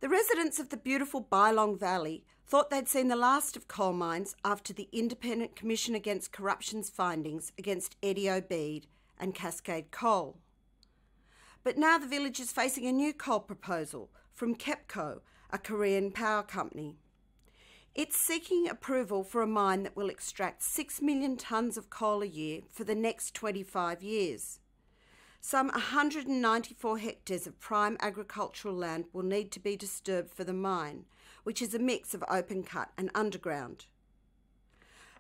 The residents of the beautiful Bylong Valley thought they'd seen the last of coal mines after the Independent Commission Against Corruption's findings against Eddie Obeid and Cascade Coal. But now the village is facing a new coal proposal from Kepco, a Korean power company. It's seeking approval for a mine that will extract 6 million tonnes of coal a year for the next 25 years. Some 194 hectares of prime agricultural land will need to be disturbed for the mine, which is a mix of open cut and underground.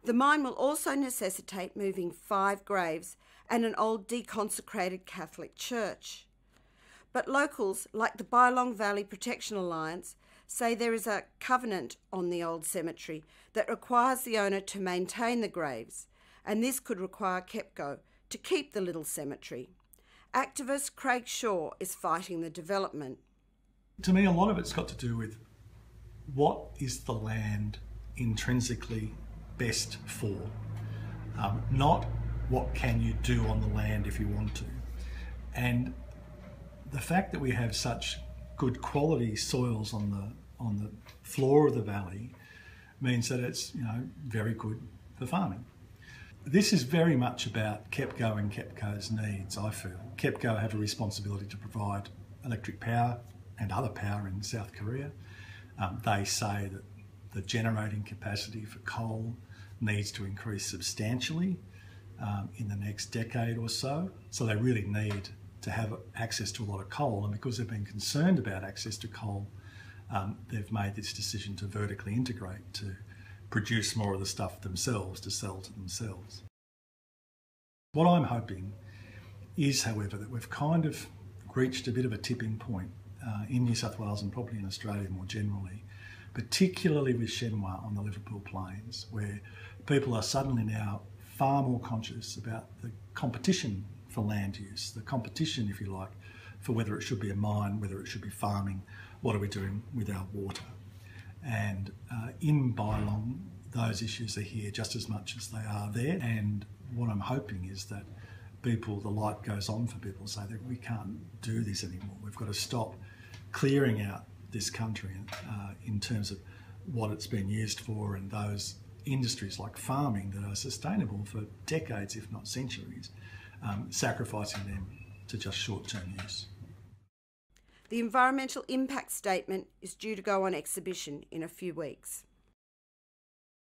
The mine will also necessitate moving 5 graves and an old deconsecrated Catholic church. But locals, like the Bylong Valley Protection Alliance, say there is a covenant on the old cemetery that requires the owner to maintain the graves, and this could require Kepco to keep the little cemetery. Activist Craig Shaw is fighting the development. To me, a lot of it's got to do with what is the land intrinsically best for, not what can you do on the land if you want to. And the fact that we have such good quality soils on the floor of the valley means that it's very good for farming. This is very much about Kepco and Kepco's needs, I feel. Kepco have a responsibility to provide electric power and other power in South Korea. They say that the generating capacity for coal needs to increase substantially in the next decade or so. So they really need to have access to a lot of coal, and because they've been concerned about access to coal, they've made this decision to vertically integrate, to produce more of the stuff themselves, to sell to themselves. What I'm hoping is, however, that we've kind of reached a bit of a tipping point in New South Wales and probably in Australia more generally, particularly with Shenhua on the Liverpool Plains, where people are suddenly now far more conscious about the competition for land use, the competition, if you like, for whether it should be a mine, whether it should be farming, what are we doing with our water. And in Bylong, those issues are here just as much as they are there. And what I'm hoping is that people, the light goes on for people, say that we can't do this anymore. We've got to stop clearing out this country in terms of what it's been used for, and those industries like farming that are sustainable for decades, if not centuries, sacrificing them to just short-term use. The environmental impact statement is due to go on exhibition in a few weeks.